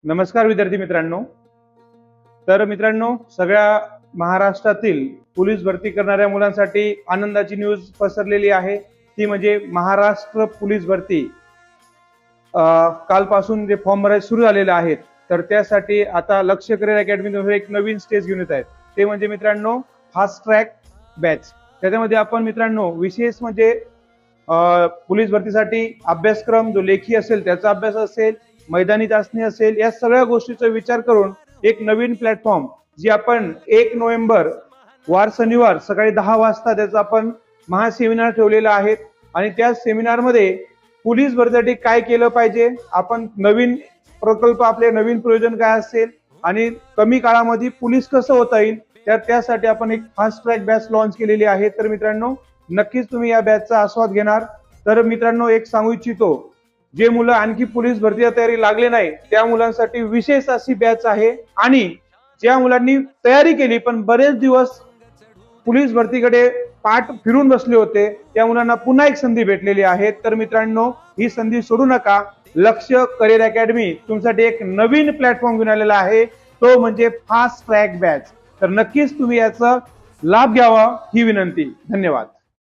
नमस्कार विद्यार्थी मित्रांनो। तर मित्रांनो, सगळ्या महाराष्ट्रातील पोलीस भरती करणाऱ्या मुलांसाठी आनंदाची न्यूज पसरलेली आहे। ती म्हणजे महाराष्ट्र पोलीस भरती कालपासून जे फॉर्म भरायचे सुरू झालेले आहेत, तर त्यासाठी आता लक्ष्य करिअर अकॅडमी एक नवीन स्टेज घेऊन येत आहेत। ते म्हणजे मित्रांनो फास्ट ट्रॅक बॅच। त्याच्यामध्ये आपण मित्रांनो विशेष म्हणजे पोलीस भरतीसाठी अभ्यासक्रम जो लेखी असेल त्याचा अभ्यास असेल, मैदानी चाचणी असेल, या सगळ्या गोष्टीचा विचार करून एक नवीन प्लॅटफॉर्म जी आपण 1 नोव्हेंबर वार शनिवार सकाळी 10 वाजता त्याचा आपण महासेमिनार ठेवलेला आहे। आणि त्या सेमिनार मध्ये पोलीस भरतीसाठी काय केलं पाहिजे, आपण नवीन प्रकल्प, आपले नवीन प्रयोजन काय असेल आणि कमी काळामध्ये पोलीस कसं होता येईल, त्यासाठी आपण एक फास्ट ट्रॅक बॅच लॉन्च केलेली आहे। तर मित्रांनो, नक्कीच तुम्ही या बॅचचा आस्वाद घेणार। तर मित्रांनो, एक सांगू इच्छितो, जे मुलं आणखी पोलीस भरतीची तयारी लागले नाही त्या मुलांसाठी विशेष अशी बॅच आहे। आणि ज्या मुलांनी तयारी केली पण बरेच दिवस पोलीस भरतीकडे पाठ फिरून बसले होते, त्या मुलांना पुन्हा एक संधी भेटलेली आहे। तर मित्रांनो, ही संधी सोडू नका। लक्ष्य करिअर अकॅडमी तुमच्यासाठी एक नवीन प्लॅटफॉर्म घेऊन आलेला आहे, तो म्हणजे फास्ट ट्रॅक बॅच। तर नक्कीच तुम्ही याचा लाभ घ्यावा ही विनंती। धन्यवाद।